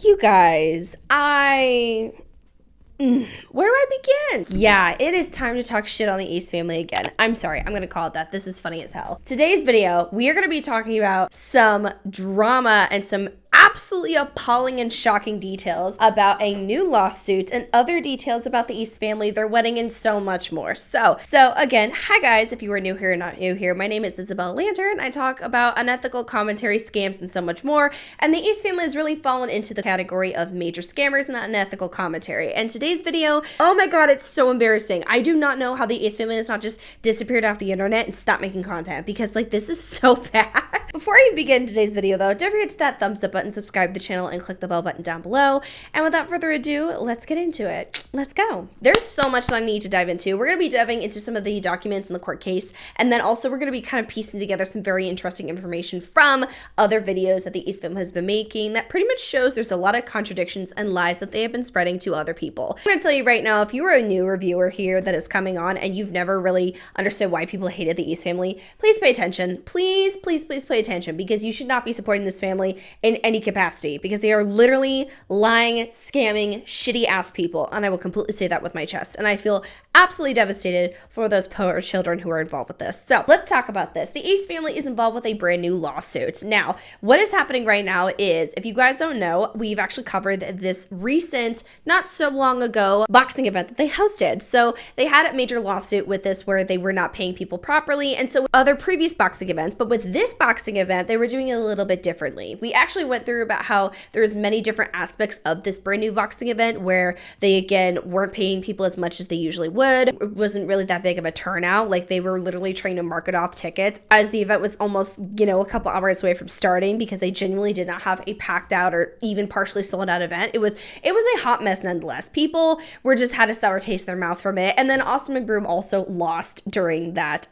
You guys, where do I begin? Yeah, it is time to talk shit on the East family again. I'm sorry, I'm gonna call it that. This is funny as hell. Today's video, we are gonna be talking about some drama and some absolutely appalling and shocking details about a new lawsuit and other details about the East family, their wedding, and so much more. So again, hi guys, if you are new here or not new here, my name is Isabellamichellelanter and I talk about unethical commentary, scams, and so much more. And the East family has really fallen into the category of major scammers and unethical commentary. And today's video, oh my god, it's so embarrassing. I do not know how the East family has not just disappeared off the internet and stopped making content, because like this is so bad. Before I begin today's video though, don't forget to hit that thumbs up button, subscribe to the channel, and click the bell button down below. And without further ado, let's get into it. Let's go. There's so much that I need to dive into. We're going to be diving into some of the documents in the court case, and then also we're going to be kind of piecing together some very interesting information from other videos that the East family has been making that pretty much shows there's a lot of contradictions and lies that they have been spreading to other people. I'm going to tell you right now, if you are a new reviewer here that is coming on and you've never really understood why people hated the East family, please pay attention. Please pay attention, because you should not be supporting this family in any capacity, because they are literally lying, scamming, shitty ass people. And I will completely say that with my chest. And I feel absolutely devastated for those poor children who are involved with this. So let's talk about this. The East family is involved with a brand new lawsuit. Now, what is happening right now is, if you guys don't know, we've actually covered this recent, not so long ago, boxing event that they hosted. So they had a major lawsuit with this where they were not paying people properly. And so other previous boxing events, but with this boxing event, they were doing it a little bit differently. We actually went through about how there's many different aspects of this brand new boxing event where they, again, weren't paying people as much as they usually would. It wasn't really that big of a turnout. Like, they were literally trying to market off tickets as the event was almost, a couple hours away from starting, because they genuinely did not have a packed out or even partially sold out event. It was a hot mess nonetheless. People were just had a sour taste in their mouth from it. And then Austin McBroom also lost during that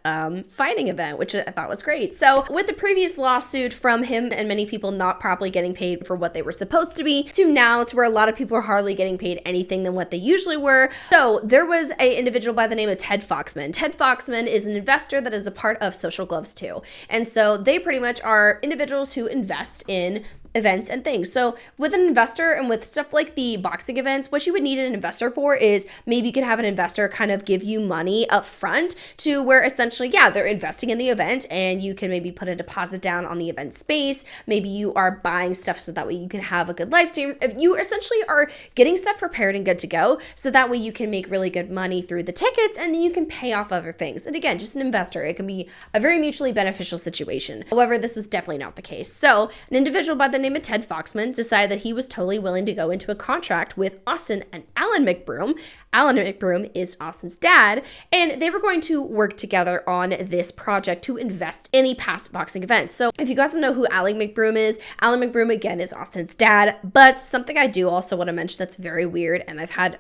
fighting event, which I thought was great. So with the previous lawsuit from him and many people not properly getting paid for what they were supposed to be, to now to where a lot of people are hardly getting paid anything than what they usually were. So there was an individual by the name of Ted Foxman. Ted Foxman is an investor that is a part of Social Gloves too. And so they pretty much are individuals who invest in events and things. So with an investor and with stuff like the boxing events, what you would need an investor for is maybe you can have an investor kind of give you money up front to where essentially, yeah, they're investing in the event and you can maybe put a deposit down on the event space. Maybe you are buying stuff so that way you can have a good live stream. If you essentially are getting stuff prepared and good to go, so that way you can make really good money through the tickets and then you can pay off other things. And again, just an investor, it can be a very mutually beneficial situation. However, this was definitely not the case. So an individual by the name of Ted Foxman decided that he was totally willing to go into a contract with Austin and Alan Mcbroom. Alan Mcbroom is Austin's dad, and they were going to work together on this project to invest in the past boxing events. So if you guys don't know who Alan Mcbroom is, Alan Mcbroom, again, is Austin's dad. But something I do also want to mention that's very weird, and I've had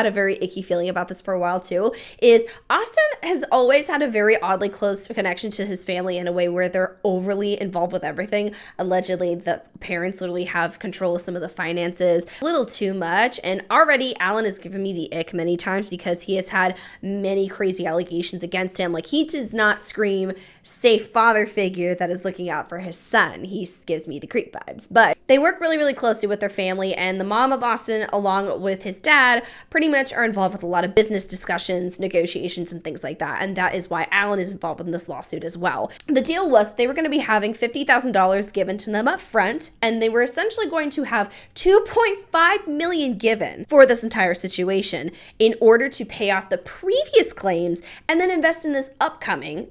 a very icky feeling about this for a while too, is Austin has always had a very oddly close connection to his family in a way where they're overly involved with everything. Allegedly, the parents literally have control of some of the finances a little too much. And already Alan has given me the ick many times because he has had many crazy allegations against him. Like, he does not scream safe father figure that is looking out for his son. He gives me the creep vibes. But they work really, really closely with their family, and the mom of Austin, along with his dad, pretty much are involved with a lot of business discussions, negotiations, and things like that. And that is why Alan is involved in this lawsuit as well. The deal was they were going to be having $50,000 given to them up front, and they were essentially going to have $2.5 million given for this entire situation in order to pay off the previous claims and then invest in this upcoming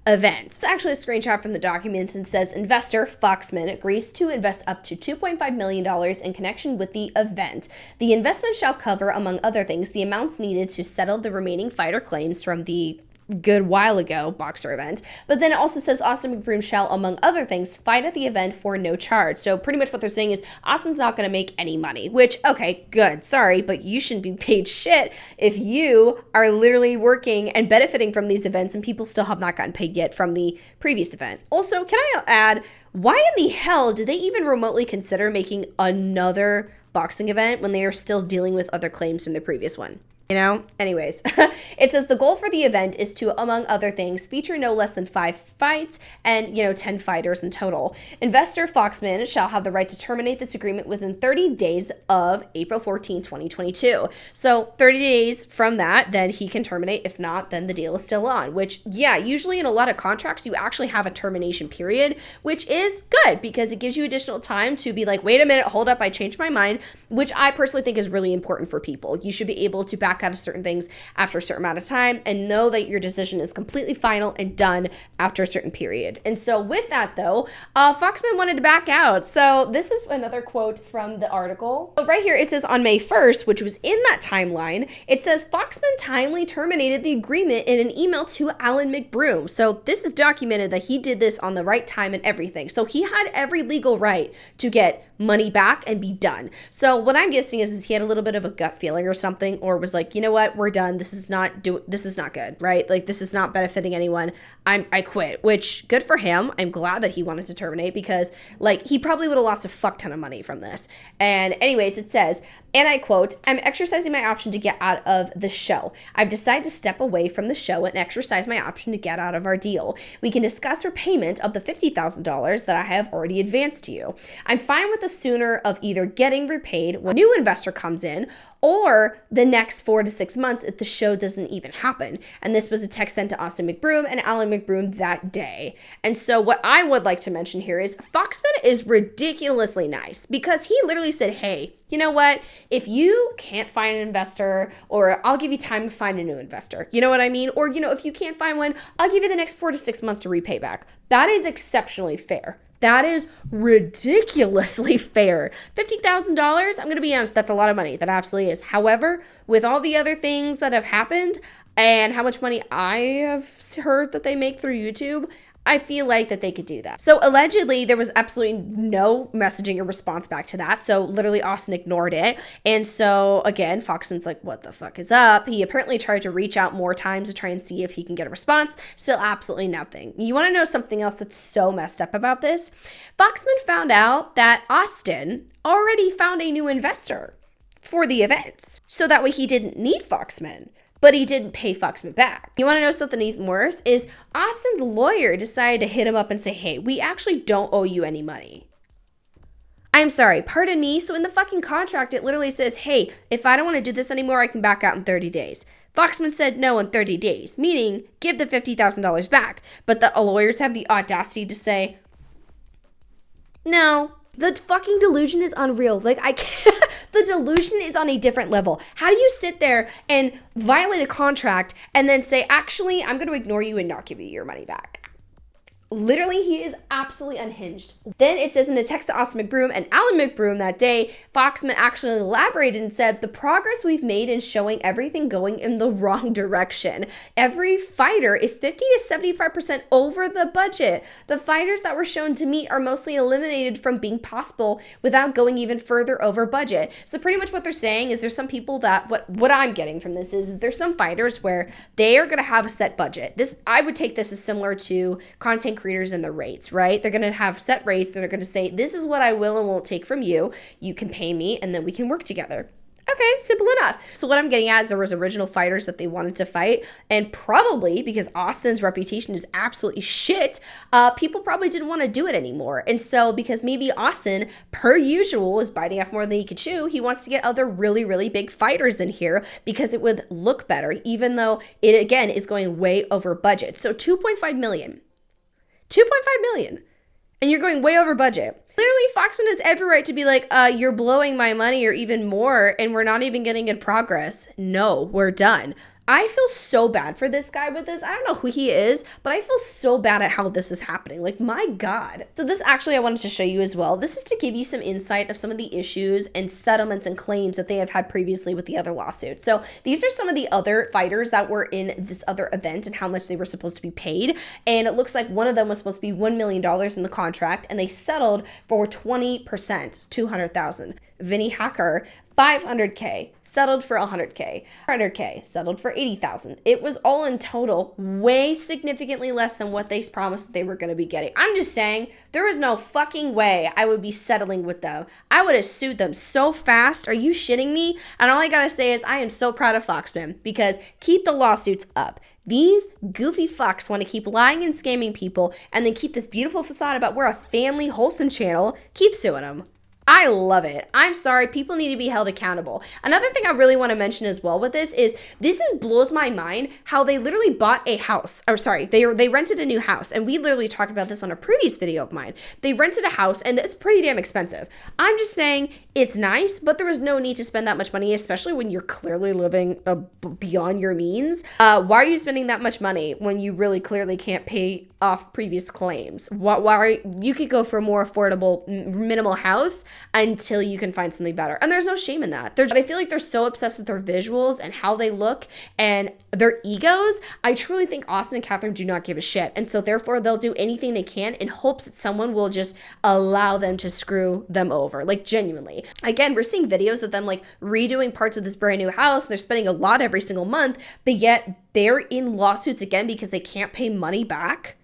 event. It's actually a screenshot from the documents and says investor Foxman agrees to invest up to $2.5 million in connection with the event. The investment shall cover, among other things, the amounts needed to settle the remaining fighter claims from the good while ago boxer event. But then it also says Austin McBroom shall, among other things, fight at the event for no charge. So pretty much what they're saying is Austin's not going to make any money, which, okay, good, sorry, but you shouldn't be paid shit if you are literally working and benefiting from these events and people still have not gotten paid yet from the previous event. Also, can I add, why in the hell did they even remotely consider making another boxing event when they are still dealing with other claims from the previous one? You know? Anyways, it says the goal for the event is to, among other things, feature no less than 5 fights and, 10 fighters in total. Investor Foxman shall have the right to terminate this agreement within 30 days of April 14, 2022. So 30 days from that, then he can terminate. If not, then the deal is still on, which, yeah, usually in a lot of contracts, you actually have a termination period, which is good because it gives you additional time to be like, wait a minute, hold up, I changed my mind, which I personally think is really important for people. You should be able to back out of certain things after a certain amount of time and know that your decision is completely final and done after a certain period. And so with that though, Foxman wanted to back out. So this is another quote from the article. So right here it says on May 1st, which was in that timeline, it says Foxman timely terminated the agreement in an email to Alan McBroom. So this is documented that he did this on the right time and everything. So he had every legal right to get money back and be done. So what I'm guessing is he had a little bit of a gut feeling or something, or was like, you know what, we're done. This is not good, right? Like this is not benefiting anyone. I quit, which good for him. I'm glad that he wanted to terminate because like he probably would have lost a fuck ton of money from this. And anyways, it says, and I quote, I'm exercising my option to get out of the show. I've decided to step away from the show and exercise my option to get out of our deal. We can discuss repayment of the $50,000 that I have already advanced to you. I'm fine with the sooner of either getting repaid when a new investor comes in or the next 4 to 6 months if the show doesn't even happen. And this was a text sent to Austin McBroom and Alan McBroom that day. And so what I would like to mention here is Foxman is ridiculously nice because he literally said, hey, you know what? If you can't find an investor, or I'll give you time to find a new investor. You know what I mean? Or, if you can't find one, I'll give you the next 4 to 6 months to repay back. That is exceptionally fair. That is ridiculously fair. $50,000, I'm going to be honest, that's a lot of money. That absolutely is. However, with all the other things that have happened and how much money I have heard that they make through YouTube, I feel like that they could do that. So allegedly, there was absolutely no messaging or response back to that. So literally Austin ignored it. And so again, Foxman's like, what the fuck is up? He apparently tried to reach out more times to try and see if he can get a response. Still absolutely nothing. You want to know something else that's so messed up about this? Foxman found out that Austin already found a new investor for the events. So that way he didn't need Foxman. But he didn't pay Foxman back. You want to know something even worse? Is Austin's lawyer decided to hit him up and say, hey, we actually don't owe you any money. I'm sorry, pardon me. So in the fucking contract, it literally says, hey, if I don't want to do this anymore, I can back out in 30 days. Foxman said no in 30 days, meaning give the $50,000 back. But the lawyers have the audacity to say, no. The fucking delusion is unreal. Like, I can't. The delusion is on a different level. How do you sit there and violate a contract and then say, actually, I'm going to ignore you and not give you your money back? Literally, he is absolutely unhinged. Then it says in a text to Austin McBroom and Alan McBroom that day, Foxman actually elaborated and said, the progress we've made in showing everything going in the wrong direction. Every fighter is 50 to 75% over the budget. The fighters that were shown to meet are mostly eliminated from being possible without going even further over budget. So pretty much what they're saying is there's some people that, what I'm getting from this is there's some fighters where they are going to have a set budget. I would take this as similar to content creators and the rates, right? They're going to have set rates and they're going to say, this is what I will and won't take from you. You can pay me and then we can work together. Okay, simple enough. So what I'm getting at is there was original fighters that they wanted to fight, and probably because Austin's reputation is absolutely shit, people probably didn't want to do it anymore. And so because maybe Austin, per usual, is biting off more than he could chew, he wants to get other really, really big fighters in here because it would look better, even though it, again, is going way over budget. So 2.5 million. 2.5 million. And you're going way over budget. Literally, Foxman has every right to be like, you're blowing my money or even more, and we're not even getting in progress. No, we're done. I feel so bad for this guy with this. I don't know who he is, but I feel so bad at how this is happening. Like, my God. So this actually I wanted to show you as well. This is to give you some insight of some of the issues and settlements and claims that they have had previously with the other lawsuits. So these are some of the other fighters that were in this other event and how much they were supposed to be paid. And it looks like one of them was supposed to be $1 million in the contract, and they settled for 20%, $200,000. Vinny Hacker 500K, settled for 100K, 100K, settled for 80,000. It was all in total way significantly less than what they promised that they were going to be getting. I'm just saying, there was no fucking way I would be settling with them. I would have sued them so fast. Are you shitting me? And all I gotta say is I am so proud of Foxman, because keep the lawsuits up. These goofy fucks want to keep lying and scamming people and then keep this beautiful facade about we're a family wholesome channel. Keep suing them. I love it. I'm sorry. People need to be held accountable. Another thing I really want to mention as well with this is blows my mind how they literally bought a house. Or sorry, they rented a new house. And we literally talked about this on a previous video of mine. They rented a house and it's pretty damn expensive. I'm just saying it's nice, but there was no need to spend that much money, especially when you're clearly living beyond your means. Why are you spending that much money when you really clearly can't pay off previous claims? You could go for a more affordable minimal house until you can find something better. And there's no shame in that. I feel like they're so obsessed with their visuals and how they look and their egos. I truly think Austin and Catherine do not give a shit. And so therefore they'll do anything they can in hopes that someone will just allow them to screw them over. Like genuinely. Again, we're seeing videos of them like redoing parts of this brand new house. And they're spending a lot every single month, but yet they're in lawsuits again because they can't pay money back.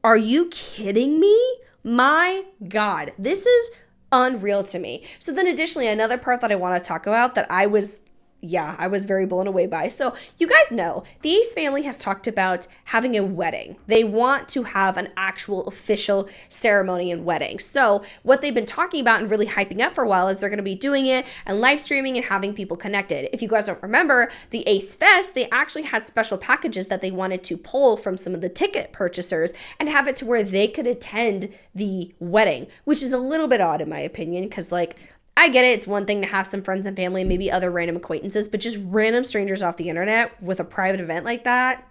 Are you kidding me? My God, this is unreal to me. So then additionally, another part that I want to talk about that I was very blown away by. So you guys know the Ace family has talked about having a wedding. They want to have an actual official ceremony and wedding. So what they've been talking about and really hyping up for a while is they're going to be doing it and live streaming and having people connected. If you guys don't remember, the Ace Fest, they actually had special packages that they wanted to pull from some of the ticket purchasers and have it to where they could attend the wedding, which is a little bit odd in my opinion, because like, I get it. It's one thing to have some friends and family and maybe other random acquaintances, but just random strangers off the internet with a private event like that.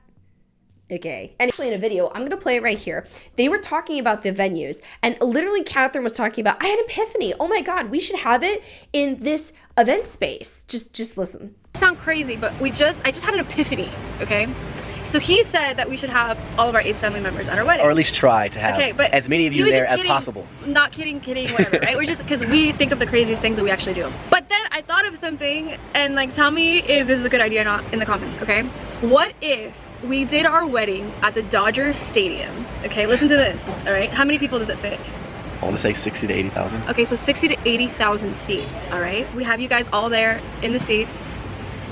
Okay. And actually in a video, I'm going to play it right here. They were talking about the venues and literally Catherine was talking about, I had an epiphany. Oh my God, we should have it in this event space. Just listen. Sound crazy, but I just had an epiphany. Okay. So he said that we should have all of our Ace family members at our wedding. Or at least try to have as many of you there as possible. Not kidding, whatever, right? We're just, because we think of the craziest things that we actually do. But then I thought of something, and like tell me if this is a good idea or not in the comments, okay? What if we did our wedding at the Dodger Stadium? Okay, listen to this, all right? How many people does it fit? I want to say 60 to 80,000. Okay, so 60 to 80,000 seats, all right? We have you guys all there in the seats,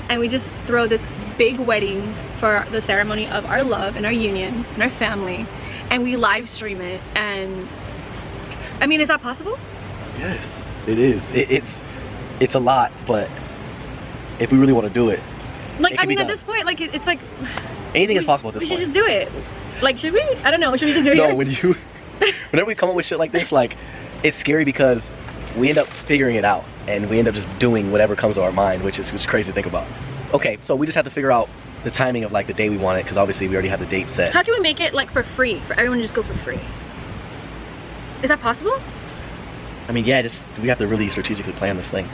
and we just throw this big wedding for the ceremony of our love and our union and our family, and we live stream it. And I mean, is that possible? Yes, it is. It's a lot, but if we really want to do it, like, I mean, at this point, like it's like anything is possible at this point. We should just do it. Like, should we? I don't know. Should we just do it? No, whenever we come up with shit like this, like, it's scary because we end up figuring it out and we end up just doing whatever comes to our mind, which is crazy to think about. Okay, so we just have to figure out the timing of like the day we want it, because obviously we already have the date set. How can we make it like for free, for everyone to just go for free? Is that possible? I mean, yeah, we have to really strategically plan this thing.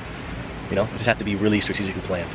You know, it just have to be really strategically planned.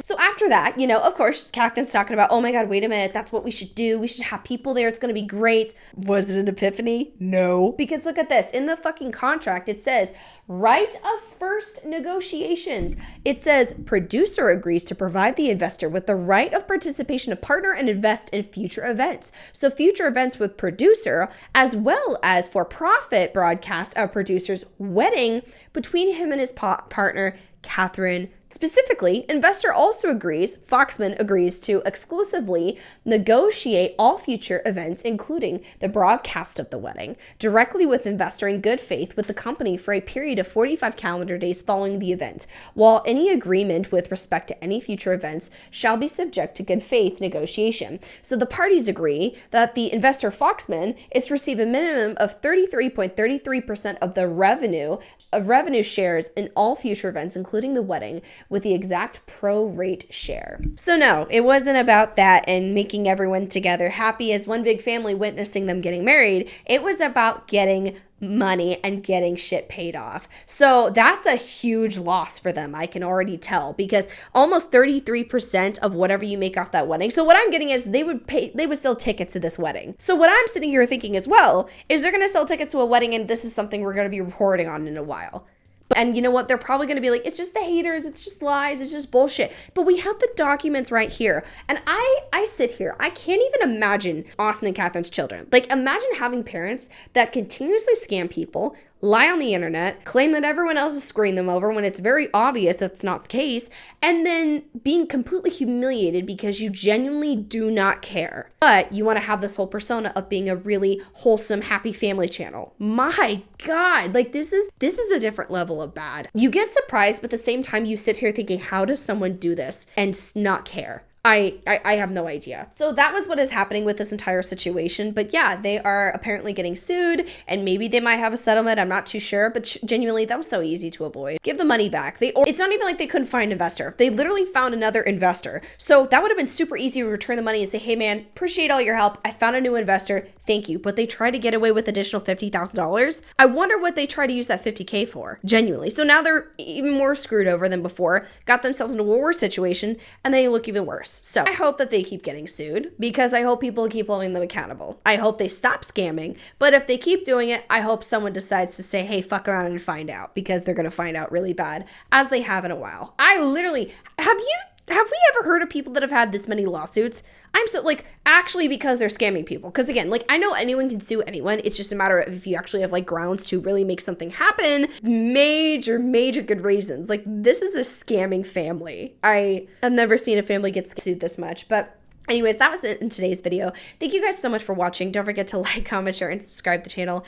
So after that, you know, of course, Catherine's talking about, oh my God, wait a minute, that's what we should do. We should have people there. It's going to be great. Was it an epiphany? No. Because look at this. In the fucking contract, it says, right of first negotiations. It says, producer agrees to provide the investor with the right of participation to partner and invest in future events. So future events with producer, as well as for-profit broadcast of producer's wedding between him and his partner, Catherine. Specifically, investor also agrees, Foxman agrees to exclusively negotiate all future events, including the broadcast of the wedding, directly with investor in good faith with the company for a period of 45 calendar days following the event, while any agreement with respect to any future events shall be subject to good faith negotiation. So the parties agree that the investor Foxman is to receive a minimum of 33.33% of the revenue shares in all future events, including the wedding, with the exact pro-rate share. So no, it wasn't about that and making everyone together happy as one big family witnessing them getting married. It was about getting money and getting shit paid off. So that's a huge loss for them, I can already tell, because almost 33% of whatever you make off that wedding. So what I'm getting is they would sell tickets to this wedding. So what I'm sitting here thinking as well is they're going to sell tickets to a wedding, and this is something we're going to be reporting on in a while. And you know what? They're probably going to be like, it's just the haters, it's just lies, it's just bullshit. But we have the documents right here. And I sit here, I can't even imagine Austin and Catherine's children. Like, imagine having parents that continuously scam people, lie on the internet, claim that everyone else is screwing them over when it's very obvious that's not the case, and then being completely humiliated because you genuinely do not care. But you want to have this whole persona of being a really wholesome, happy family channel. My God, like this is a different level of bad. You get surprised, but at the same time you sit here thinking, how does someone do this and not care? I have no idea. So that was what is happening with this entire situation. But yeah, they are apparently getting sued, and maybe they might have a settlement. I'm not too sure, but genuinely, that was so easy to avoid. Give the money back. It's not even like they couldn't find an investor. They literally found another investor. So that would have been super easy to return the money and say, hey man, appreciate all your help. I found a new investor. Thank you. But they tried to get away with additional $50,000. I wonder what they tried to use that $50K for, genuinely. So now they're even more screwed over than before, got themselves into a worse situation, and they look even worse. So I hope that they keep getting sued, because I hope people keep holding them accountable. I hope they stop scamming, but if they keep doing it, I hope someone decides to say, hey, fuck around and find out, because they're going to find out really bad, as they have in a while. I literally, have we ever heard of people that have had this many lawsuits? I'm so, like, actually, because they're scamming people. Because again, like, I know anyone can sue anyone. It's just a matter of if you actually have like grounds to really make something happen. Major good reasons. Like, this is a scamming family. I have never seen a family get sued this much. But anyways, that was it in today's video. Thank you guys so much for watching. Don't forget to like, comment, share, and subscribe to the channel.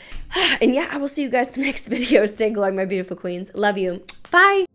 And yeah, I will see you guys in the next video. Stay glowing, my beautiful queens. Love you. Bye.